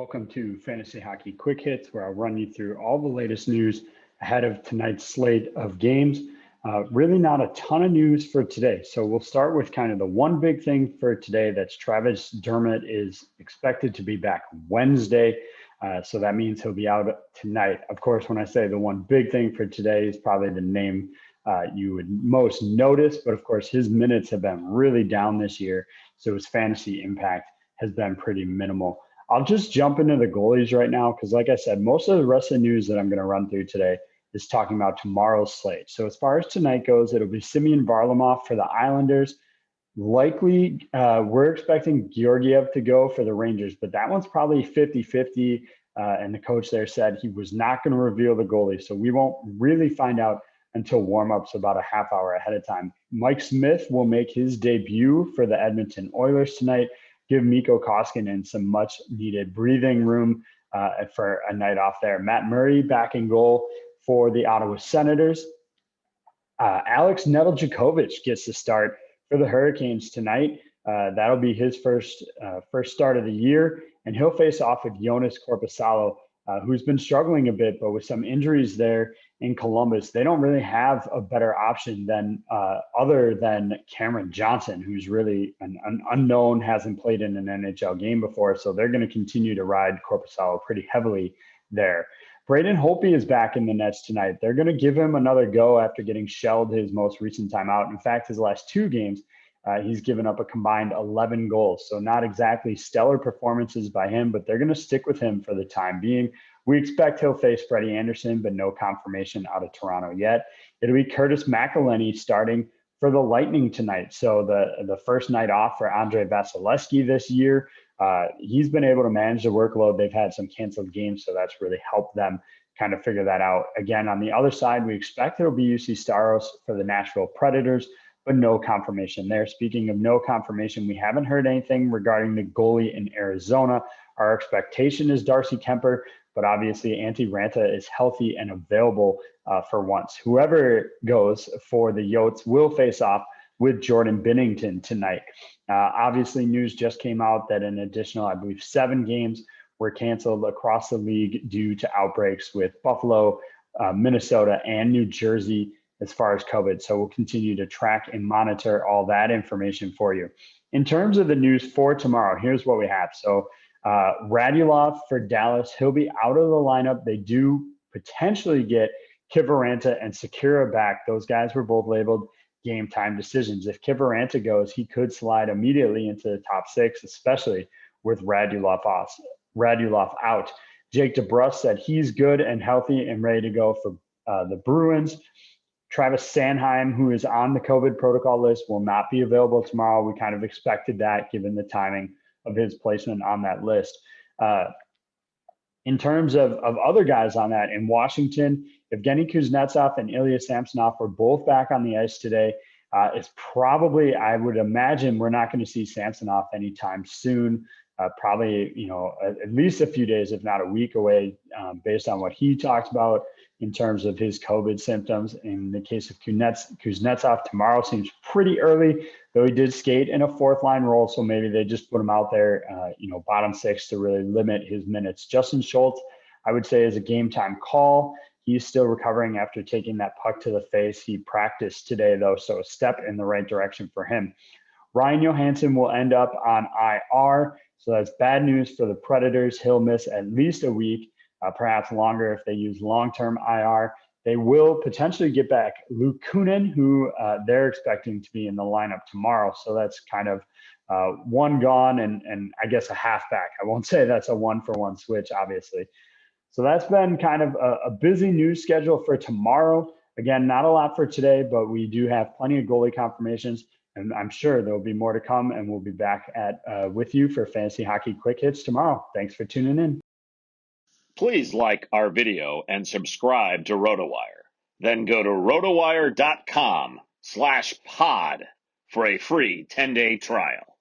Welcome to Fantasy Hockey Quick Hits, where I'll run you through all the latest news ahead of tonight's slate of games. Really not a ton of news for today. So we'll start with kind of the one big thing for today. That's Travis Dermott is expected to be back Wednesday. So that means he'll be out tonight. Of course, when I say the one big thing for today is probably the name you would most notice. But of course, his minutes have been really down this year. So his fantasy impact has been pretty minimal. I'll just jump into the goalies right now because, like I said, most of the rest of the news that I'm going to run through today is talking about tomorrow's slate. So as far as tonight goes, it'll be Semyon Varlamov for the Islanders. Likely, we're expecting Georgiev to go for the Rangers, but that one's probably 50-50. And the coach there said he was not going to reveal the goalie. So we won't really find out until warm-ups about a half hour ahead of time. Mike Smith will make his debut for the Edmonton Oilers tonight. Give Mikko Koskinen some much-needed breathing room for a night off there. Matt Murray back in goal for the Ottawa Senators. Alex Nedeljkovic gets the start for the Hurricanes tonight. That'll be his first start of the year, and he'll face off with Joonas Korpisalo, who's been struggling a bit, but with some injuries there in Columbus, they don't really have a better option than other than Cameron Johnson, who's really an unknown, hasn't played in an NHL game before. So they're going to continue to ride Korpisalo pretty heavily there. Braden Holtby is back in the nets tonight. They're going to give him another go after getting shelled his most recent time out. In fact, his last two games, he's given up a combined 11 goals. So not exactly stellar performances by him, but they're going to stick with him for the time being. We expect he'll face Freddie Anderson, but no confirmation out of Toronto yet. It'll be Curtis McElhinney starting for the Lightning tonight. So the first night off for Andrei Vasilevsky this year. He's been able to manage the workload. They've had some canceled games, so that's really helped them kind of figure that out. Again, on the other side, we expect it'll be UC Staros for the Nashville Predators, but no confirmation there. Speaking of no confirmation, we haven't heard anything regarding the goalie in Arizona. Our expectation is Darcy Kemper, but obviously Antti Ranta is healthy and available for once. Whoever goes for the Yotes will face off with Jordan Binnington tonight. Obviously, news just came out that an additional, I believe, 7 games were canceled across the league due to outbreaks with Buffalo, Minnesota, and New Jersey as far as COVID. So we'll continue to track and monitor all that information for you. In terms of the news for tomorrow, here's what we have. So Radulov for Dallas, he'll be out of the lineup. They do potentially get Kiviranta and Sekera back. Those guys were both labeled game time decisions. If Kiviranta goes, he could slide immediately into the top 6, especially with Radulov out. Jake DeBrusk said he's good and healthy and ready to go for the Bruins. Travis Sanheim, who is on the COVID protocol list, will not be available tomorrow. We kind of expected that given the timing of his placement on that list. In terms of other guys on that, in Washington, Evgeny Kuznetsov and Ilya Samsonov were both back on the ice today. It's probably, I would imagine, we're not going to see Samsonov anytime soon. Probably, at least a few days, if not a week away, based on what he talked about in terms of his COVID symptoms. In the case of Kuznetsov, tomorrow seems pretty early, though he did skate in a 4th-line role, so maybe they just put him out there, bottom 6 to really limit his minutes. Justin Schultz, I would say, is a game-time call. He's still recovering after taking that puck to the face. He practiced today, though, so a step in the right direction for him. Ryan Johansson will end up on IR, so that's bad news for the Predators. He'll miss at least a week, perhaps longer if they use long-term IR. They will potentially get back Luke Kunin, who they're expecting to be in the lineup tomorrow. So that's kind of one gone and I guess a half back. I won't say that's a 1-for-1 switch, obviously. So that's been kind of a busy news schedule for tomorrow. Again, not a lot for today, but we do have plenty of goalie confirmations. And I'm sure there'll be more to come, and we'll be back with you for Fantasy Hockey Quick Hits tomorrow. Thanks for tuning in. Please like our video and subscribe to RotoWire. Then go to rotowire.com/pod for a free 10-day trial.